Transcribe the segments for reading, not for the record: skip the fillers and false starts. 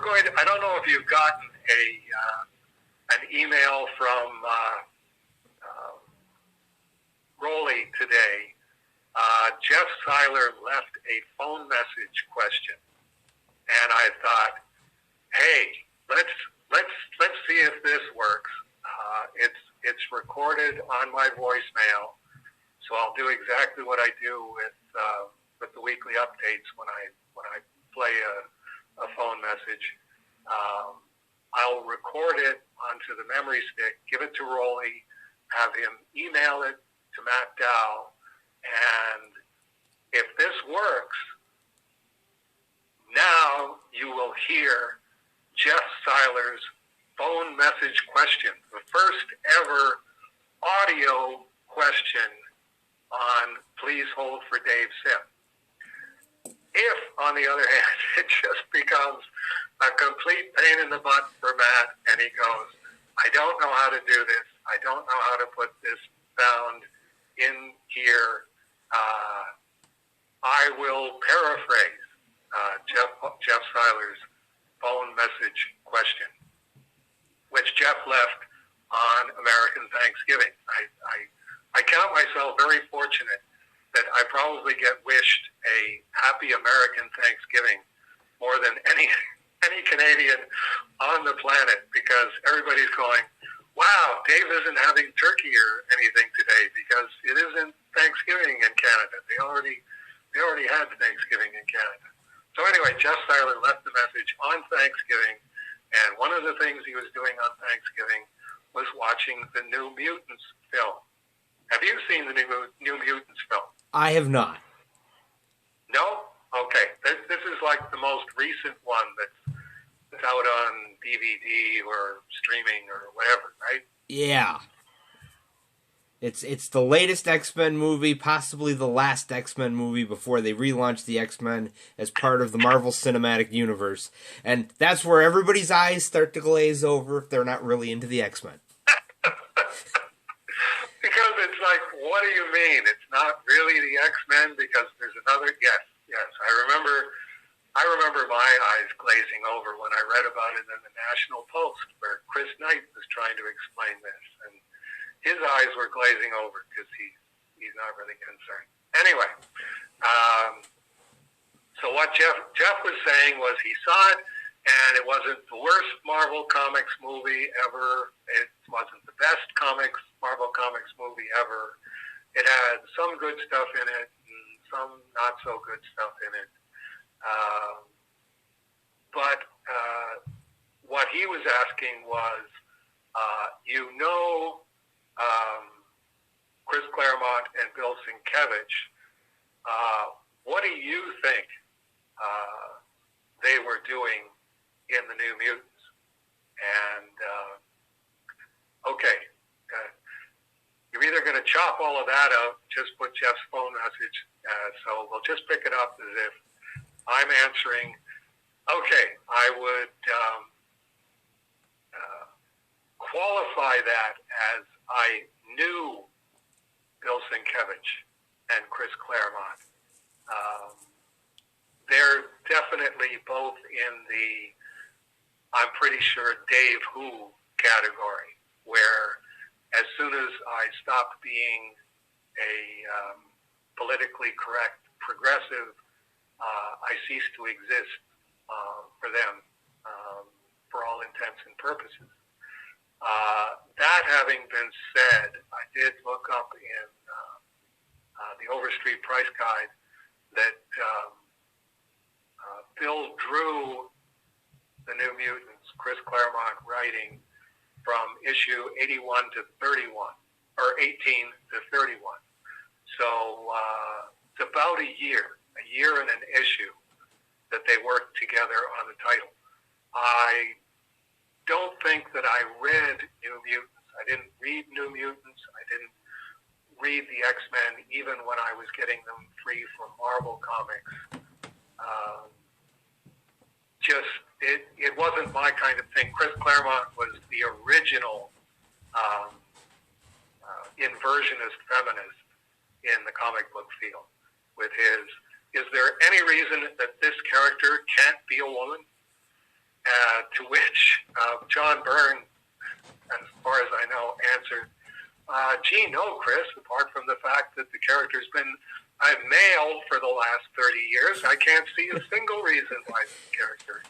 I don't know if you've gotten an email from Rolly today. Jeff Seiler left a phone message question, and I thought, hey, let's see if this works. It's recorded on my voicemail, so I'll do exactly what I do with the weekly updates when I play a phone message. I'll record it onto the memory stick, give it to Rolly, have him email it to Matt Dow, and if this works, now you will hear Jeff Seiler's phone message question, the first ever audio question on Please Hold for Dave Sim. If, on the other hand, it just becomes a complete pain in the butt for Matt, and he goes, I don't know how to do this. I don't know how to put this sound in here. I will paraphrase Jeff Seiler's phone message question, which Jeff left on American Thanksgiving. I count myself very fortunate that I probably get wished a happy American Thanksgiving more than any Canadian on the planet, because everybody's going, wow, Dave isn't having turkey or anything today because it isn't Thanksgiving in Canada. They already had Thanksgiving in Canada. So anyway, Jeff Seiler left the message on Thanksgiving, and one of the things he was doing on Thanksgiving was watching the New Mutants film. Have you seen the New Mutants film? I have not. No? Okay. This is like the most recent one that's out on DVD or streaming or whatever, right? Yeah. It's the latest X-Men movie, possibly the last X-Men movie before they relaunch the X-Men as part of the Marvel Cinematic Universe. And that's where everybody's eyes start to glaze over if they're not really into the X-Men. Because it's like, what do you mean? It's not really the X-Men because there's another... Yes. I remember my eyes glazing over when I read about it in the National Post, where Chris Knight was trying to explain this, and his eyes were glazing over because he's not really concerned. Anyway, so what Jeff was saying was he saw it, and it wasn't the worst Marvel Comics movie ever. It wasn't the best Marvel Comics movie ever. It had some good stuff in it and some not so good stuff in it. But what he was asking was, Chris Claremont and Bill Sienkiewicz, what do you think they were doing in the New Mutants? And, you're either going to chop all of that out, just put Jeff's phone message, so we'll just pick it up as if I'm answering. Okay, I would qualify that as I knew Bill Sienkiewicz and Chris Claremont. They're definitely both in the, I'm pretty sure, Dave Who category, where as soon as I stopped being a politically correct progressive, I ceased to exist for them, for all intents and purposes. That having been said, I did look up in the Overstreet Price Guide that Bill drew the New Mutants, Chris Claremont writing, from issue 81 to 31, or 18 to 31. So it's about a year and an issue that they worked together on the title. I don't think that I read New Mutants. I didn't read New Mutants. I didn't read the X-Men even when I was getting them free from Marvel Comics. It wasn't my kind of thing. Chris Claremont was the original inversionist feminist in the comic book field with his, is there any reason that this character can't be a woman? John Byrne, as far as I know, answered, gee, no, Chris, apart from the fact that the character's been a male for the last 30 years, I can't see a single reason why the character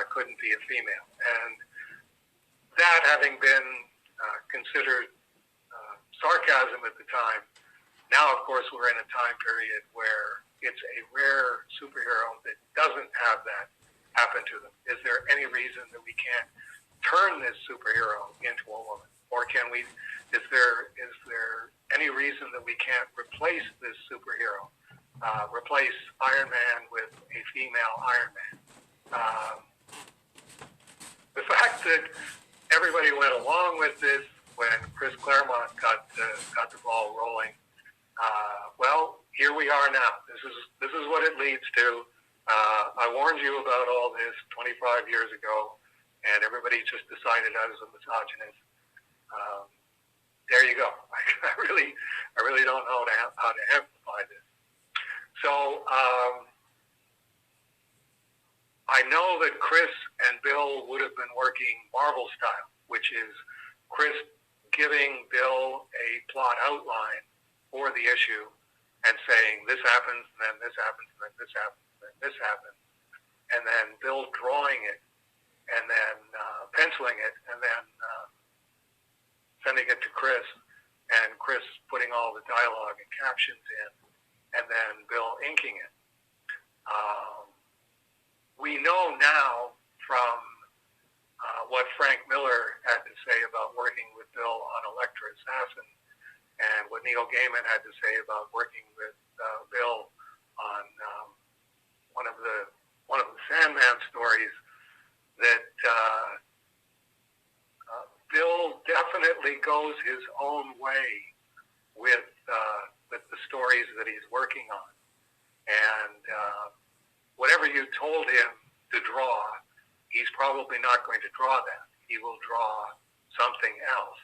couldn't be a female. And that having been considered sarcasm at the time, now, of course, we're in a time period where it's a rare superhero that doesn't have that happen to them. Is there any reason that we can't turn this superhero into a woman? Or can we, is there any reason that we can't replace this superhero? Replace Iron Man with a female Iron Man? The fact that everybody went along with this when Chris Claremont got the ball rolling, well, here we are now. This is what it leads to. I warned you about all this 25 years ago, and everybody just decided I was a misogynist. There you go. I really don't know how to amplify this. So I know that Chris and Bill would have been working Marvel style, which is Chris giving Bill a plot outline for the issue and saying this happens, and then this happens, and then this happens, and then this happens, and then Bill drawing it, and then penciling it, and then sending it to Chris, and Chris putting all the dialogue and captions in, and then Bill inking it. We know now from what Frank Miller had to say about working with Bill on Elektra Assassin, and what Neil Gaiman had to say about working with Bill on one of the Sandman stories, that Bill definitely goes his own way with the stories that he's working on, and whatever you told him to draw, he's probably not going to draw that. He will draw something else.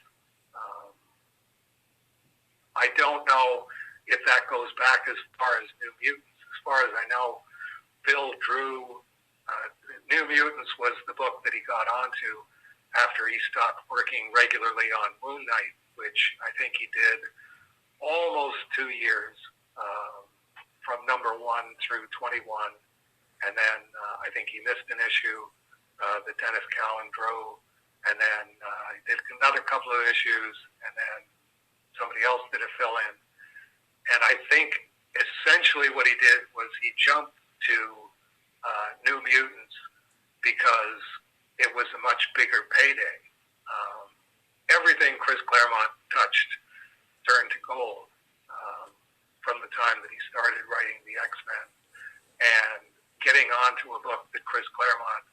I don't know if that goes back as far as New Mutants. As far as I know, Bill drew New Mutants was the book that he got onto after he stopped working regularly on Moon Knight, which I think he did almost 2 years, from number 1 through 21. And then I think he missed an issue that Dennis Cowan drew. And then he did another couple of issues, and then somebody else did a fill-in. And I think essentially what he did was he jumped to New Mutants because it was a much bigger payday. Everything Chris Claremont touched turned to gold from the time that he started writing the X-Men. And getting onto a book that Chris Claremont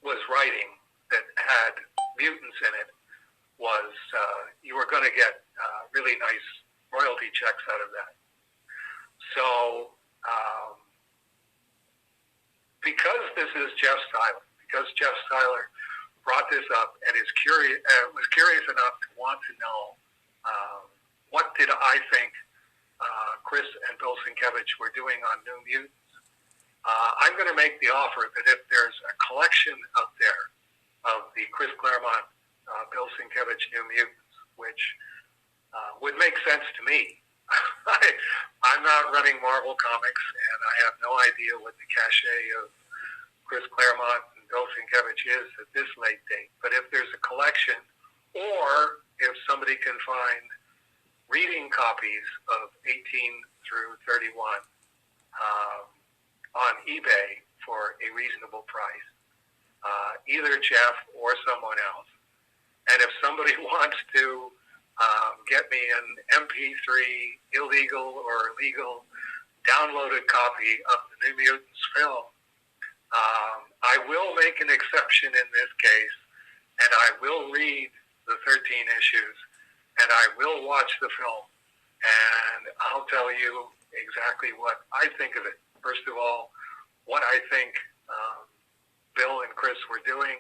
was writing that had mutants in it was, you were going to get really nice royalty checks out of that. So, because this is Jeff Seiler, because Jeff Seiler brought this up and was curious enough to want to know what did I think Chris and Bill Sienkiewicz were doing on New Mutants, I'm going to make the offer that if there's a collection out there of the Chris Claremont, Bill Sienkiewicz New Mutants, which would make sense to me. I'm not running Marvel Comics, and I have no idea what the cachet of Chris Claremont and Bill Sienkiewicz is at this late date. But if there's a collection, or if somebody can find reading copies of 18 through 31 on eBay for a reasonable price, either Jeff or someone else, and if somebody wants to get me an MP3 illegal or legal downloaded copy of the New Mutants film, I will make an exception in this case, and I will read the 13 issues, and I will watch the film, and I'll tell you exactly what I think of it. First of all, what I think Bill and Chris were doing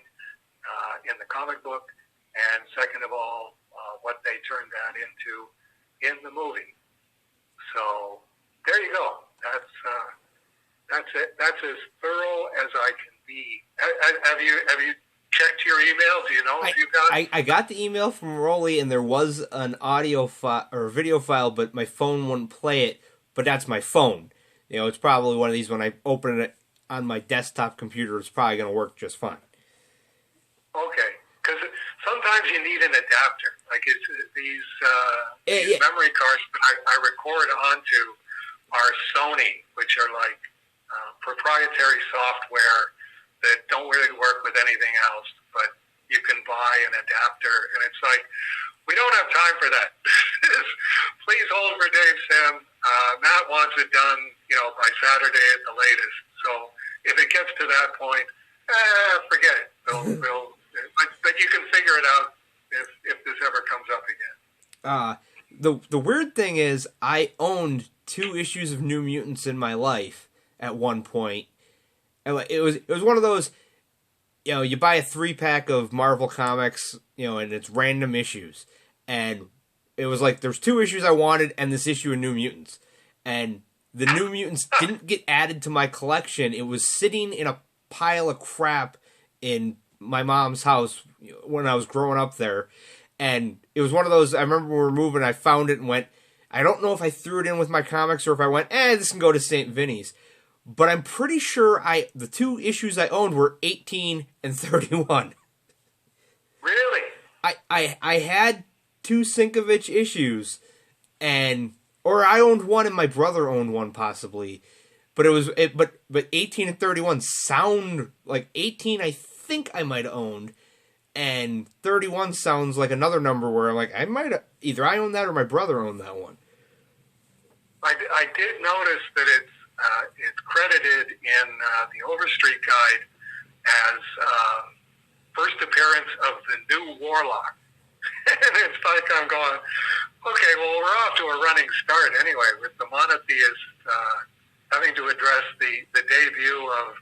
in the comic book, and second of all, what they turned that into in the movie. So there you go. That's it. That's as thorough as I can be. Have you checked your email? Do you know if you got it? I got the email from Rolly, and there was an audio file or a video file, but my phone wouldn't play it. But that's my phone. You know, it's probably one of these when I open it on my desktop computer, it's probably going to work just fine. Okay, because sometimes you need an adapter. Like these memory cards that I record onto are Sony, which are like proprietary software that don't really work with anything else, but you can buy an adapter, and it's like, we don't have time for that. Please hold for Dave Sim. Matt wants it done, by Saturday at the latest. So if it gets to that point, forget it. But you can figure it out if this ever comes up again. The weird thing is, I owned 2 issues of New Mutants in my life at one point. And it was one of those, you buy a 3-pack of Marvel comics, and it's random issues. And it was like, there's 2 issues I wanted and this issue of New Mutants. And the New Mutants didn't get added to my collection. It was sitting in a pile of crap in my mom's house when I was growing up there. And it was one of those, I remember when we were moving, I found it and went, I don't know if I threw it in with my comics or if I went, this can go to St. Vinny's. But I'm pretty sure the 2 issues I owned were 18 and 31. Really? I had 2 Sienkiewicz issues, or I owned one and my brother owned one possibly. But but 18 and 31 sound like 18 I think I might have owned, and 31 sounds like another number where I'm like, I might have, either I own that or my brother owned that one. I did notice that it's credited in the Overstreet Guide as first appearance of the new Warlock. And it's like I'm going, okay, well, we're off to a running start anyway, with the Monotheists having to address the debut of,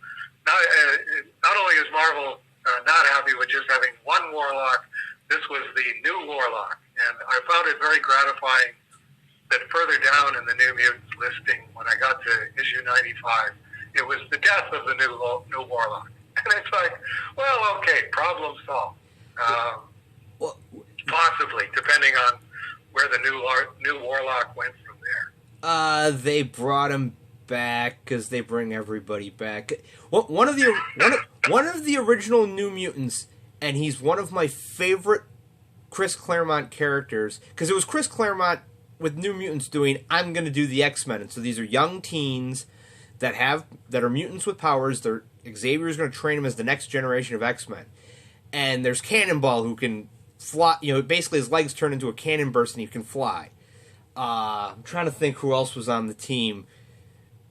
not only is Marvel not happy with just having one Warlock, this was the new Warlock. And I found it very gratifying that further down in the New Mutants listing, when I got to issue 95, it was the death of the new Warlock. And it's like, well, okay, problem solved. Possibly, depending on where the new Warlock went from there. They brought him back because they bring everybody back. Well, one of the original New Mutants, and he's one of my favorite Chris Claremont characters, because it was Chris Claremont with New Mutants doing, I'm going to do the X-Men. And so these are young teens that are mutants with powers. Xavier's going to train them as the next generation of X-Men. And there's Cannonball, who can fly, basically his legs turn into a cannon burst and he can fly. I'm trying to think who else was on the team.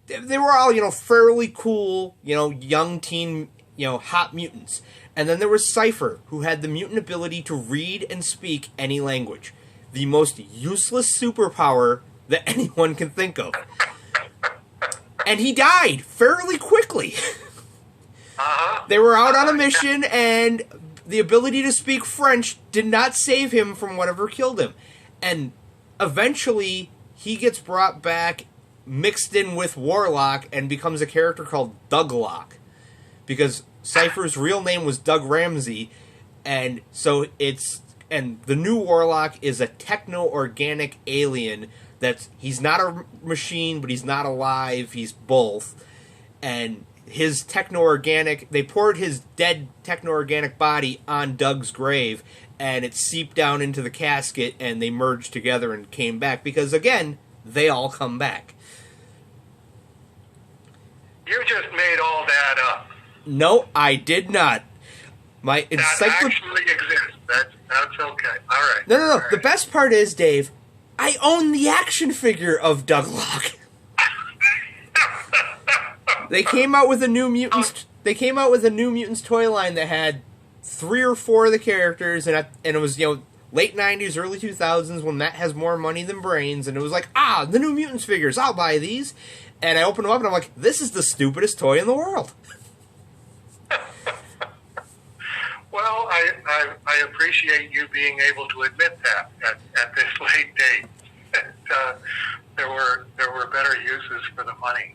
They were all, fairly cool, young teen, hot mutants. And then there was Cypher, who had the mutant ability to read and speak any language. The most useless superpower that anyone can think of. And he died fairly quickly. They were out on a mission, and the ability to speak French did not save him from whatever killed him. And eventually, he gets brought back, mixed in with Warlock, and becomes a character called Douglock. Because Cypher's real name was Doug Ramsey, and so and the new Warlock is a techno-organic alien he's not a machine, but he's not alive, he's both. And his techno-organic, they poured his dead techno-organic body on Doug's grave, and it seeped down into the casket, and they merged together and came back, because again, they all come back. You just made all that up. No, I did not. That actually exists. That's okay. All right. No. All right. The best part is, Dave, I own the action figure of Douglock. They came out with a New Mutants. They came out with a New Mutants toy line that had 3 or 4 of the characters, and it was late '90s, early 2000s when Matt has more money than brains, and it was like, the New Mutants figures, I'll buy these. And I open them up and I'm like, this is the stupidest toy in the world. Well, I appreciate you being able to admit that at this late date. There were better uses for the money.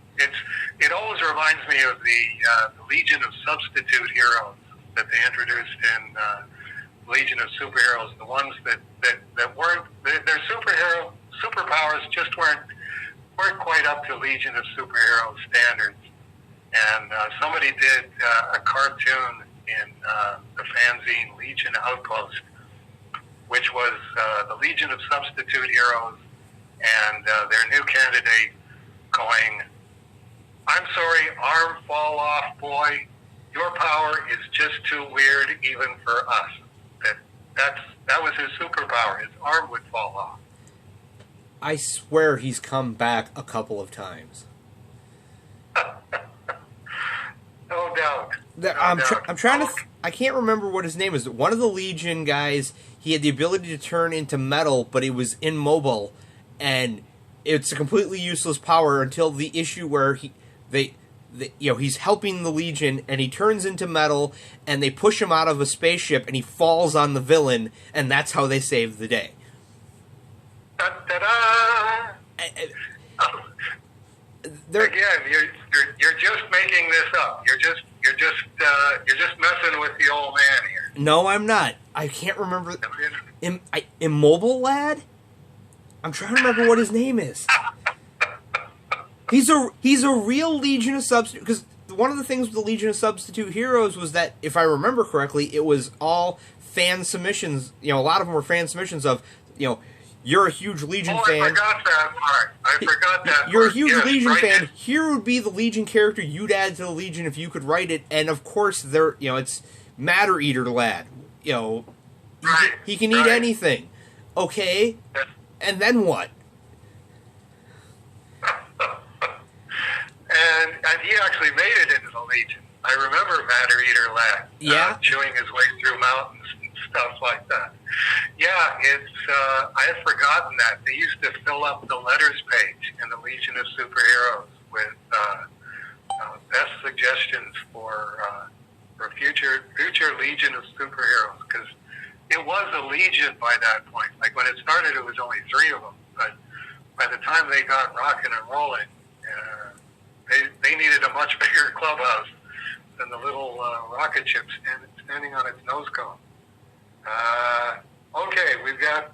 It always reminds me of the Legion of Substitute Heroes that they introduced in Legion of Superheroes, the ones that weren't their superpowers just weren't quite up to Legion of Superheroes standards. And somebody did a cartoon in the fanzine Legion Outpost, which was the Legion of Substitute Heroes and their new candidate going, "I'm sorry, arm fall off, boy. Your power is just too weird even for us." That was his superpower. His arm would fall off. I swear he's come back a couple of times. No doubt. I'm trying to. I can't remember what his name is. One of the Legion guys. He had the ability to turn into metal, but he was immobile, and it's a completely useless power until the issue where he's helping the Legion, and he turns into metal, and they push him out of a spaceship, and he falls on the villain, and that's how they save the day. Da-da-da! Again, you're just making this up. You're just messing with the old man here. No, I'm not. I can't remember. Immobile Lad? I'm trying to remember what his name is. He's a real Legion of Substitute, because one of the things with the Legion of Substitute Heroes was that, if I remember correctly, it was all fan submissions. A lot of them were fan submissions of, you're a huge Legion fan. I forgot that part. You're a huge Legion fan. Here would be the Legion character you'd add to the Legion if you could write it. And of course, it's Matter Eater Lad. He can eat anything. Okay, and then what? And he actually made it into the Legion. I remember Matter Eater Lad. Chewing his way through mountains and stuff like that. Yeah, I had forgotten that. They used to fill up the letters page in the Legion of Superheroes with best suggestions for future Legion of Superheroes, because it was a Legion by that point. Like when it started, it was only 3 of them, but by the time they got rocking and rolling, they needed a much bigger clubhouse than the little rocket ship standing on its nose cone. Okay, we've got